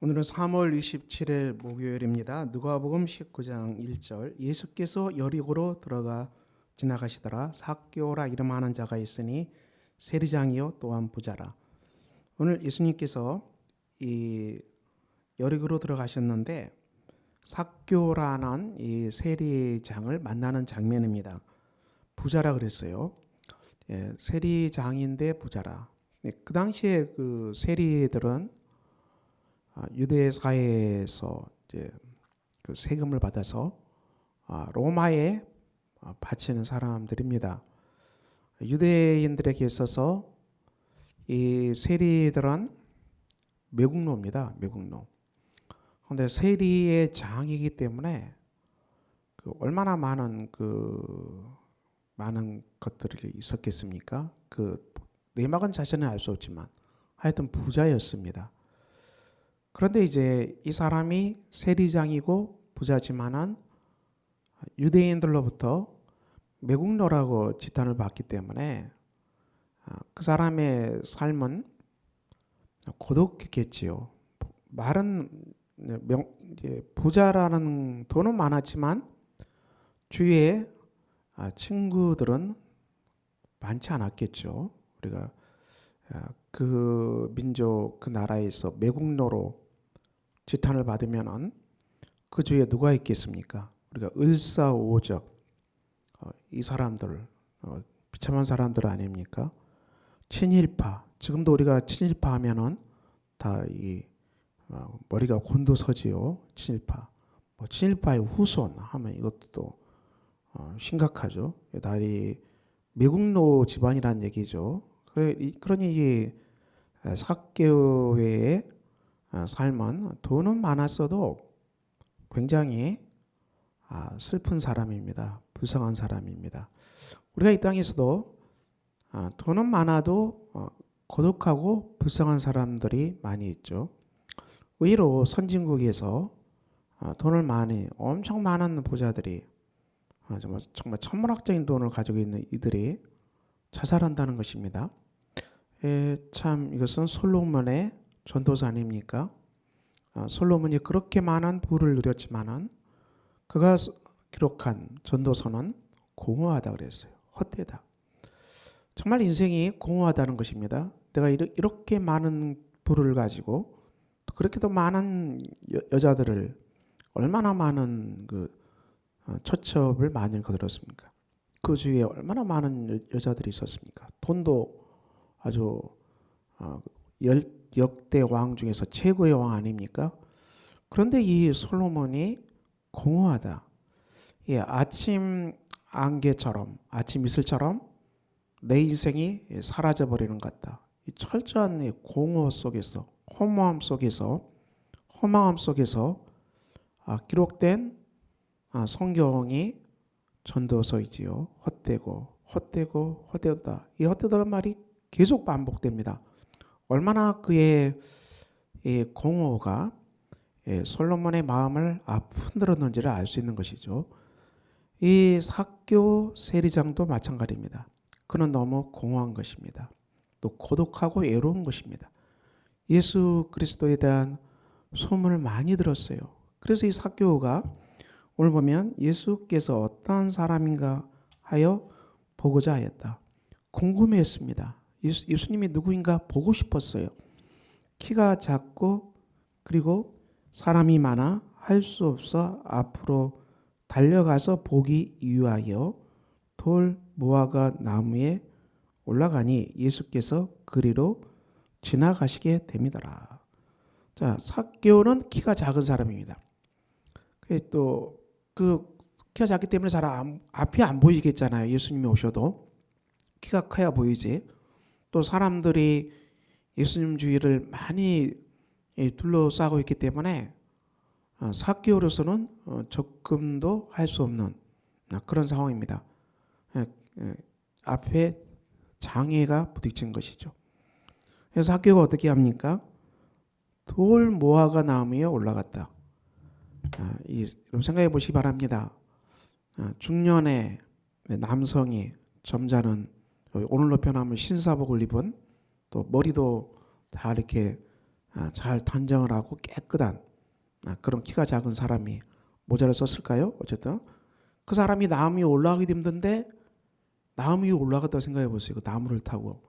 오늘은 3월 27일 목요일입니다. 누가복음 19장 1절 예수께서 여리고로 들어가 지나가시더라. 삭개오라 이름하는 자가 있으니 세리장이요 또한 부자라. 오늘 예수님께서 이 여리고로 들어가셨는데 삭개오라는 이 세리장을 만나는 장면입니다. 부자라 그랬어요. 세리장인데 부자라. 그 당시에 그 세리들은 유대 사회에서 이제 그 세금을 받아서 로마에 바치는 사람들입니다. 유대인들에게 있어서 이 세리들은 매국노입니다. 매국노. 그런데 세리의 장이기 때문에 그 얼마나 많은 것들이 있었겠습니까? 그 내막은 자세는 알 수 없지만 하여튼 부자였습니다. 그런데 이제 이 사람이 세리장이고 부자지만은 유대인들로부터 매국노라고 지탄을 받기 때문에 그 사람의 삶은 고독했겠지요. 말은 이제 부자라는 돈은 많았지만 주위에 친구들은 많지 않았겠죠. 우리가 그 민족 그 나라에서 매국노로 지탄을 받으면은 그 주위에 누가 있겠습니까? 우리가 을사오적 이 사람들 비참한 사람들 아닙니까? 친일파 지금도 우리가 친일파 하면은 다 이 머리가 곤두서지요. 친일파 친일파의 후손 하면 이것도 심각하죠. 다이 매국노 집안이란 얘기죠. 그러니 이 삭개오의 삶은 돈은 많았어도 굉장히 슬픈 사람입니다. 불쌍한 사람입니다. 우리가 이 땅에서도 돈은 많아도 고독하고 불쌍한 사람들이 많이 있죠. 의외로 선진국에서 돈을 엄청 많은 부자들이 정말 천문학적인 돈을 가지고 있는 이들이 자살한다는 것입니다. 참 이것은 솔로몬의 전도서 아닙니까? 솔로몬이 그렇게 많은 부를 누렸지만은 그가 기록한 전도서는 공허하다 그랬어요. 헛되다. 정말 인생이 공허하다는 것입니다. 내가 이렇게 많은 부를 가지고 그렇게도 많은 여자들을 얼마나 많은 처첩을 많이 거들었습니까? 그 주위에 얼마나 많은 여자들이 있었습니까? 돈도 아주 역대 왕 중에서 최고의 왕 아닙니까? 그런데 이 솔로몬이 공허하다. 아침 안개처럼 아침 이슬처럼 내 인생이 사라져 버리는 것 같다. 이 철저한 공허 속에서 허망함 속에서 기록된 성경이 전도서이지요. 헛되다. 이 헛되다는 말이 계속 반복됩니다. 얼마나 그의 공허가 솔로몬의 마음을 흔들었는지를 알 수 있는 것이죠. 이 삭개오 세리장도 마찬가지입니다. 그는 너무 공허한 것입니다. 또 고독하고 외로운 것입니다. 예수 그리스도에 대한 소문을 많이 들었어요. 그래서 이 삭개오가 오늘 보면 예수께서 어떠한 사람인가 하여 보고자 하였다. 궁금해했습니다. 예수님이 누구인가 보고 싶었어요. 키가 작고 그리고 사람이 많아 할 수 없어 앞으로 달려가서 보기 위하여 돌 무화과 나무에 올라가니 예수께서 그리로 지나가시게 됩니다. 자, 삭개오는 키가 작은 사람입니다. 또 키가 작기 때문에 앞이 안 보이겠잖아요. 예수님이 오셔도 키가 커야 보이지. 또 사람들이 예수님 주위를 많이 둘러싸고 있기 때문에 삭개오로서는 접근도 할 수 없는 그런 상황입니다. 앞에 장애가 부딪힌 것이죠. 그래서 삭개오가 어떻게 합니까? 돌 무화과 나무에 올라갔다. 여러분 생각해 보시기 바랍니다. 중년의 남성이 점잖은 오늘로 표현하면 신사복을 입은 또 머리도 다 이렇게 잘 단정을 하고 깨끗한 그런 키가 작은 사람이 모자를 썼을까요? 어쨌든 그 사람이 나무 위에 올라가기 힘든데 나무 위에 올라갔다고 생각해 보세요. 그 나무를 타고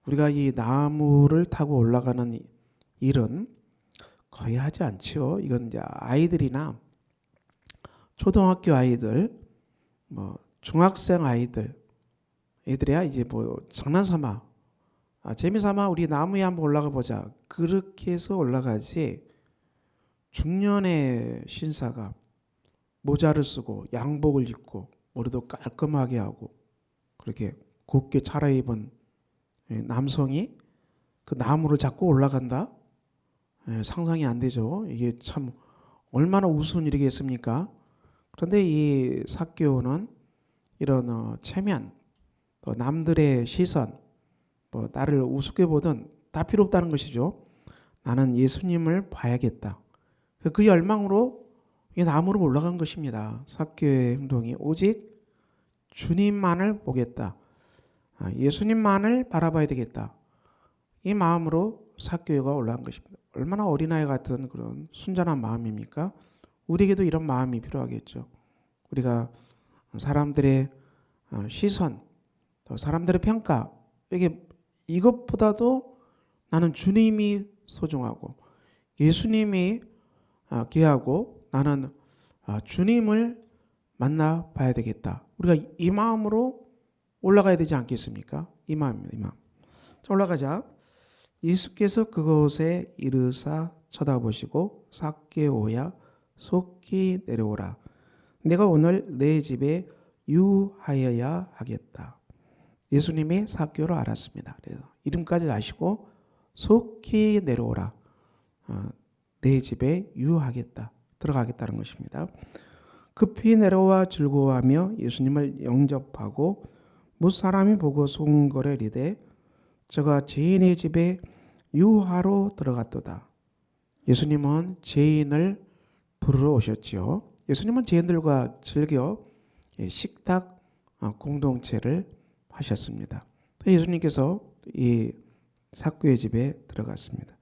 우리가 이 나무를 타고 올라가는 일은 거의 하지 않죠. 이건 이제 아이들이나 초등학교 아이들, 뭐 중학생 아이들, 애들이야 이제 뭐 장난삼아, 재미삼아 우리 나무에 한번 올라가 보자. 그렇게 해서 올라가지. 중년의 신사가 모자를 쓰고 양복을 입고 머리도 깔끔하게 하고 그렇게 곱게 차려입은 남성이 그 나무를 잡고 올라간다? 상상이 안 되죠. 이게 참 얼마나 우스운 일이겠습니까? 그런데 이 삭개오는 이런 체면, 또 남들의 시선, 뭐 나를 우습게 보든 다 필요 없다는 것이죠. 나는 예수님을 봐야겠다. 그 열망으로 이 나무로 올라간 것입니다. 삭개오의 행동이 오직 주님만을 보겠다. 예수님만을 바라봐야 되겠다. 이 마음으로 삭개오가 올라간 것입니다. 얼마나 어린아이 같은 그런 순전한 마음입니까? 우리에게도 이런 마음이 필요하겠죠. 우리가 사람들의 시선, 또 사람들의 평가, 이것보다도 나는 주님이 소중하고 예수님이 귀하고 나는 주님을 만나 봐야 되겠다. 우리가 이 마음으로 올라가야 되지 않겠습니까? 이 마음입니다. 이 마음. 자, 올라가자. 예수께서 그곳에 이르사 쳐다보시고 삭개오야 속히 내려오라. 내가 오늘 내 집에 유하여야 하겠다. 예수님이 삭개오를 알았습니다. 그래서 이름까지 아시고 속히 내려오라. 내 집에 유하겠다. 들어가겠다는 것입니다. 급히 내려와 즐거워하며 예수님을 영접하고 무사람이 보고 송거래리되 저가 죄인의 집에 유하로 들어갔도다. 예수님은 죄인을 부르러 오셨지요. 예수님은 죄인들과 즐겨 식탁 공동체를 하셨습니다. 예수님께서 이 삭개오의 집에 들어갔습니다.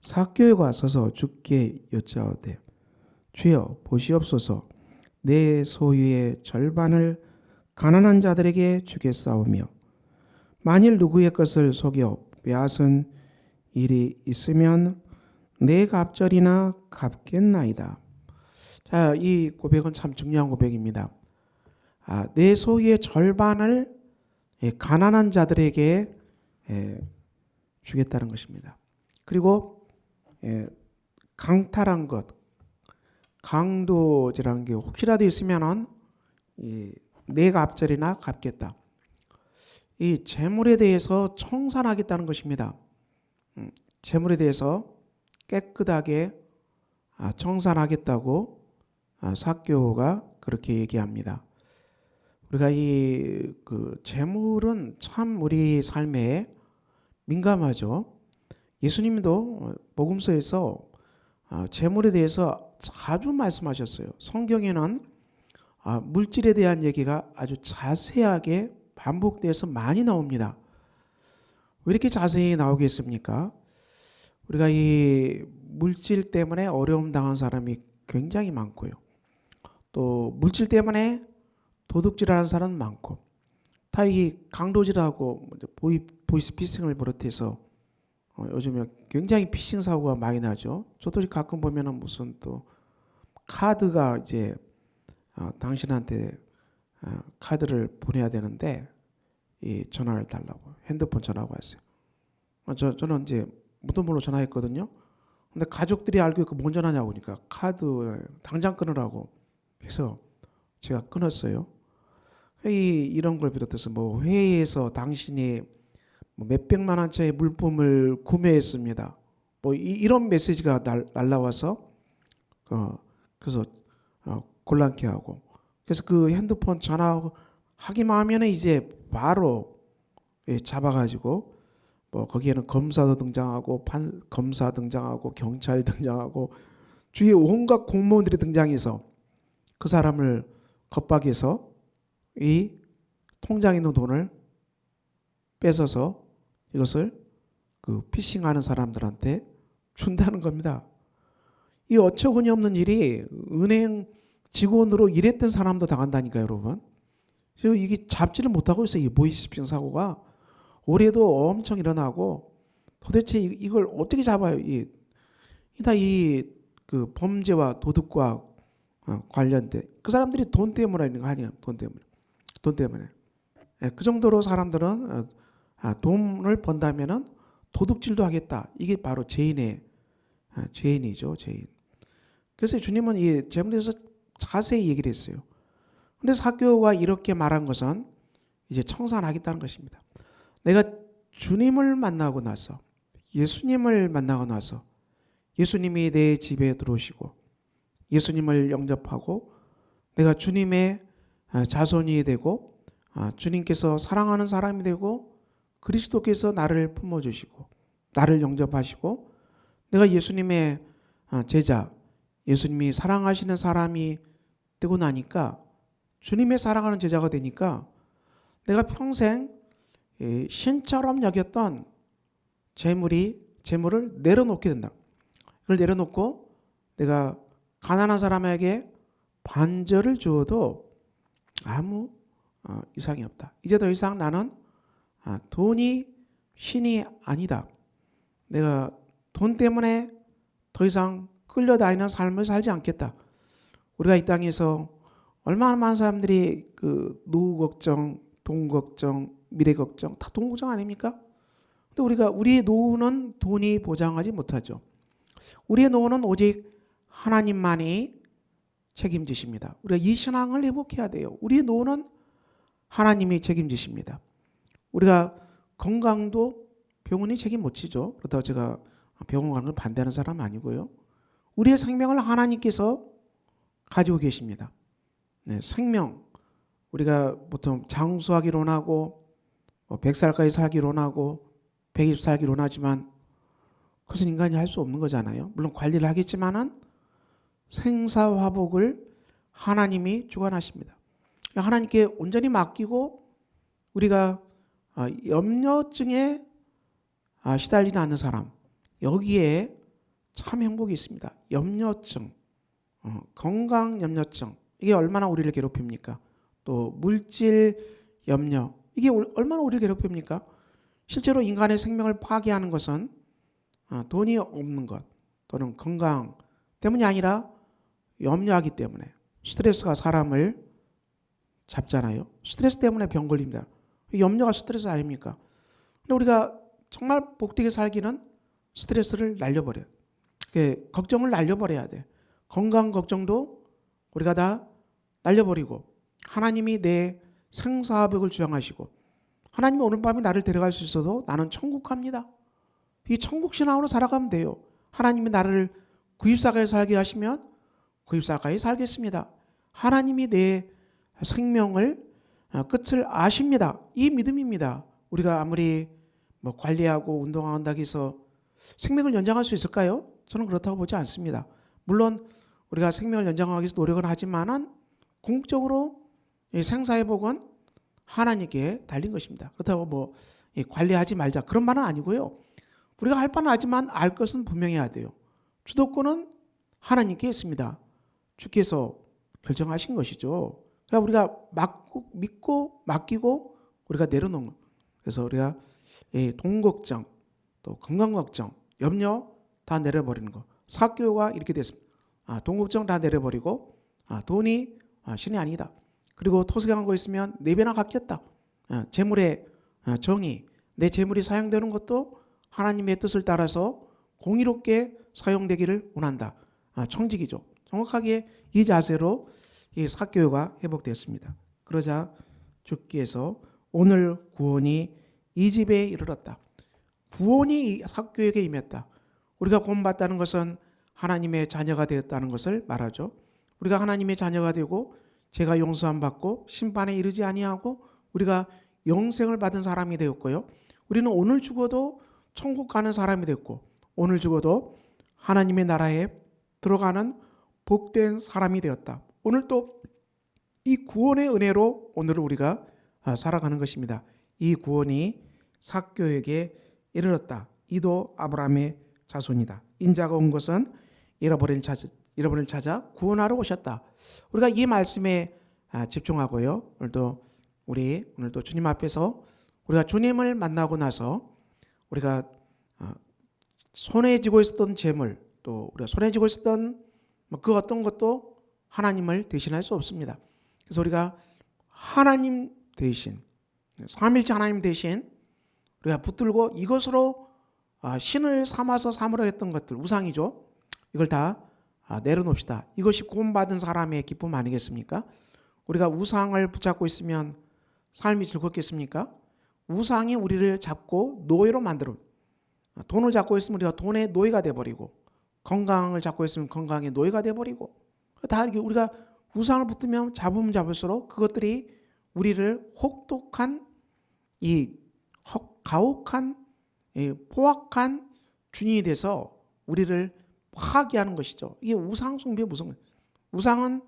삭개오가 서서 주께 여짜오되 주여 보시옵소서 내 소유의 절반을 가난한 자들에게 주겠사오며 만일 누구의 것을 속여 빼앗은 일이 있으면 내 갑절이나 갚겠나이다. 자, 이 고백은 참 중요한 고백입니다. 내 소유의 절반을 가난한 자들에게 주겠다는 것입니다. 그리고 강탈한 것, 강도질한 게 혹시라도 있으면은 내 갑절이나 갚겠다. 이 재물에 대해서 청산하겠다는 것입니다. 재물에 대해서 깨끗하게 청산하겠다고 삭개오가 그렇게 얘기합니다. 우리가 이 재물은 참 우리 삶에 민감하죠. 예수님도 복음서에서 재물에 대해서 자주 말씀하셨어요. 성경에는 물질에 대한 얘기가 아주 자세하게 반복돼서 많이 나옵니다. 왜 이렇게 자세히 나오겠습니까? 우리가 이 물질 때문에 어려움 당한 사람이 굉장히 많고요. 또 물질 때문에 도둑질하는 사람은 많고, 다 이 강도질하고 보이스피싱을 비롯해서 요즘에 굉장히 피싱 사고가 많이 나죠. 저도 가끔 보면은 무슨 또 카드가 이제 당신한테 카드를 보내야 되는데 이 전화를 달라고 핸드폰 전화가 왔어요. 저는 이제 무덤으로 전화했거든요. 근데 가족들이 알고 있고 뭔 전화냐고 하니까 카드 당장 끊으라고 해서 제가 끊었어요. 이런 걸 비롯해서 뭐 회의에서 당신이 뭐 몇백만 원짜리 물품을 구매했습니다. 뭐 이런 메시지가 날라와서 그래서 곤란케 하고, 그래서 그 핸드폰 전화하기만 하면 이제 바로 잡아가지고 뭐 거기에는 검사도 등장하고 검사 등장하고 경찰 등장하고 주위에 온갖 공무원들이 등장해서 그 사람을 겁박해서 이 통장에 있는 돈을 뺏어서 이것을 그 피싱하는 사람들한테 준다는 겁니다. 이 어처구니 없는 일이 은행 직원으로 일했던 사람도 당한다니까요, 여러분. 그래서 이게 잡지를 못하고 있어요. 이 보이스피싱 사고가 올해도 엄청 일어나고, 도대체 이걸 어떻게 잡아요? 그 범죄와 도둑과 관련된 그 사람들이 돈 때문에 있는 거 아니에요? 돈 때문에. 예, 그 정도로 사람들은 돈을 번다면은 도둑질도 하겠다. 이게 바로 죄인이죠, 죄인. 그래서 주님은 이 재물에 대해서 자세히 얘기를 했어요. 근데 삭개오가 이렇게 말한 것은 이제 청산하겠다는 것입니다. 내가 주님을 만나고 나서, 예수님을 만나고 나서, 예수님이 내 집에 들어오시고 예수님을 영접하고 내가 주님의 자손이 되고 주님께서 사랑하는 사람이 되고 그리스도께서 나를 품어주시고 나를 영접하시고 내가 예수님의 제자, 예수님이 사랑하시는 사람이 되고 나니까, 주님의 사랑하는 제자가 되니까 내가 평생 신처럼 여겼던 재물을 내려놓게 된다. 그걸 내려놓고 내가 가난한 사람에게 반절을 주어도 아무 이상이 없다. 이제 더 이상 나는 돈이 신이 아니다. 내가 돈 때문에 더 이상 끌려다니는 삶을 살지 않겠다. 우리가 이 땅에서 얼마나 많은 사람들이 그 노후 걱정, 돈 걱정, 미래 걱정, 다 돈 걱정 아닙니까? 근데 우리의 노후는 돈이 보장하지 못하죠. 우리의 노후는 오직 하나님만이 책임지십니다. 우리가 이 신앙을 회복해야 돼요. 우리의 노후는 하나님이 책임지십니다. 우리가 건강도 병원이 책임 못 지죠. 그렇다고 제가 병원 가는 걸 반대하는 사람 아니고요. 우리의 생명을 하나님께서 가지고 계십니다. 네, 생명. 우리가 보통 장수하기로 하고 100살까지 살기로 하고 120 살기로 하지만 그것은 인간이 할 수 없는 거잖아요. 물론 관리를 하겠지만은 생사화복을 하나님이 주관하십니다. 하나님께 온전히 맡기고 우리가 염려증에 시달리지 않는 사람, 여기에 참 행복이 있습니다. 염려증, 건강 염려증, 이게 얼마나 우리를 괴롭힙니까? 또 물질 염려, 이게 얼마나 우리를 괴롭힙니까? 실제로 인간의 생명을 파괴하는 것은 돈이 없는 것 또는 건강 때문이 아니라 염려하기 때문에, 스트레스가 사람을 잡잖아요. 스트레스 때문에 병 걸립니다. 염려가 스트레스 아닙니까? 근데 우리가 정말 복되게 살기는 스트레스를 날려버려요. 걱정을 날려버려야 돼. 건강 걱정도 우리가 다 날려버리고 하나님이 내 생사화복을 주장하시고 하나님이 오늘 밤에 나를 데려갈 수 있어도 나는 천국 갑니다. 이 천국 신앙으로 살아가면 돼요. 하나님이 나를 구입사가에 살게 하시면 구입사가에 살겠습니다. 하나님이 내 생명을 끝을 아십니다. 이 믿음입니다. 우리가 아무리 관리하고 운동한다고 해서 생명을 연장할 수 있을까요? 저는 그렇다고 보지 않습니다. 물론 우리가 생명을 연장하기 위해서 노력은 하지만은 궁극적으로 생사회복은 하나님께 달린 것입니다. 그렇다고 관리하지 말자 그런 말은 아니고요. 우리가 할 바는 하지만 알 것은 분명해야 돼요. 주도권은 하나님께 있습니다. 주께서 결정하신 것이죠. 그러니까 우리가 믿고 맡기고 우리가 내려놓는 것. 그래서 우리가 돈 걱정, 또 건강 걱정, 염려 다 내려버리는 것. 삭개오가 이렇게 됐습니다. 돈 걱정 다 내려버리고 돈이 신이 아니다. 그리고 토색한 거 있으면 4배나 갚겠다. 재물의 정의, 내 재물이 사용되는 것도 하나님의 뜻을 따라서 공의롭게 사용되기를 원한다. 청직이죠. 정확하게 이 자세로 이 삭개오가 회복되었습니다. 그러자 주께서 오늘 구원이 이 집에 이르렀다. 구원이 삭개오에게 임했다. 우리가 구원받다는 것은 하나님의 자녀가 되었다는 것을 말하죠. 우리가 하나님의 자녀가 되고 죄가 용서함 받고 심판에 이르지 아니하고 우리가 영생을 받은 사람이 되었고요. 우리는 오늘 죽어도 천국 가는 사람이 됐고 오늘 죽어도 하나님의 나라에 들어가는 복된 사람이 되었다. 오늘 또 이 구원의 은혜로 오늘을 우리가 살아가는 것입니다. 이 구원이 삭개오에게 이르렀다. 이도 아브라함의 자손이다. 인자가 온 것은 잃어버린 찾아 구원하러 오셨다. 우리가 이 말씀에 집중하고요. 오늘도 주님 앞에서 우리가 주님을 만나고 나서 우리가 손에 쥐고 있었던 재물, 또 우리가 손에 쥐고 있었던 그 어떤 것도 하나님을 대신할 수 없습니다. 그래서 우리가 하나님 대신, 삼일째 하나님 대신 우리가 붙들고 이것으로 신을 삼아서 삼으려 했던 것들, 우상이죠. 이걸 다 내려놓읍시다. 이것이 구원받은 사람의 기쁨 아니겠습니까? 우리가 우상을 붙잡고 있으면 삶이 즐겁겠습니까? 우상이 우리를 잡고 노예로 만들어. 돈을 잡고 있으면 우리가 돈의 노예가 돼버리고, 건강을 잡고 있으면 건강의 노예가 돼버리고, 다 이렇게 우리가 우상을 붙들면 잡으면 잡을수록 그것들이 우리를 혹독한 가혹한 포악한 주인이 돼서 우리를 파괴하는 것이죠. 이게 우상 숭배의 무슨 거예요? 우상은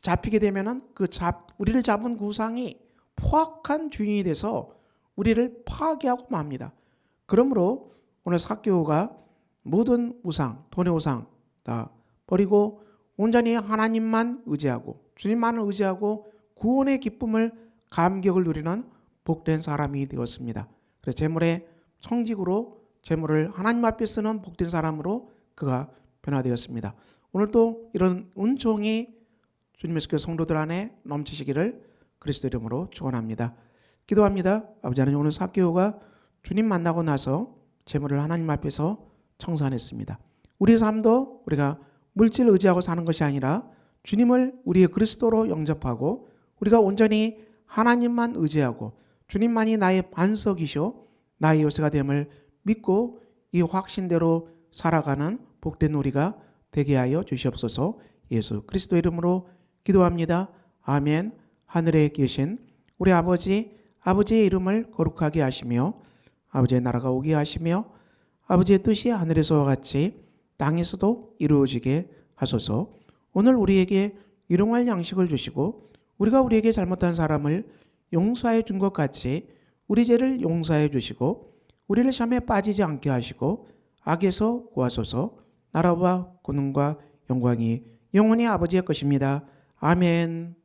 잡히게 되면은 우리를 잡은 그 우상이 포악한 주인이 돼서 우리를 파괴하고 맙니다. 그러므로 오늘 삭개오가 모든 우상, 돈의 우상 다 버리고 온전히 하나님만 의지하고 주님만을 의지하고 구원의 기쁨을 감격을 누리는 복된 사람이 되었습니다. 그래서 재물의 청직으로 재물을 하나님 앞에 쓰는 복된 사람으로 그가 변화되었습니다. 오늘도 이런 은총이 주님의 교회 성도들 안에 넘치시기를 그리스도 이름으로 축원합니다. 기도합니다. 아버지 하나님, 오늘 삭개오가 주님 만나고 나서 재물을 하나님 앞에서 청산했습니다. 우리 삶도 우리가 물질을 의지하고 사는 것이 아니라 주님을 우리의 그리스도로 영접하고 우리가 온전히 하나님만 의지하고 주님만이 나의 반석이시오 나의 요새가 됨을 믿고 이 확신대로 살아가는 복된 우리가 되게 하여 주시옵소서. 예수 그리스도 이름으로 기도합니다. 아멘. 하늘에 계신 우리 아버지의 이름을 거룩하게 하시며 아버지의 나라가 오게 하시며 아버지의 뜻이 하늘에서와 같이 땅에서도 이루어지게 하소서. 오늘 우리에게 일용할 양식을 주시고 우리가 우리에게 잘못한 사람을 용서해 준 것 같이 우리 죄를 용서해 주시고 우리를 시험에 빠지지 않게 하시고 악에서 구하소서. 나라와 권능과 영광이 영원히 아버지의 것입니다. 아멘.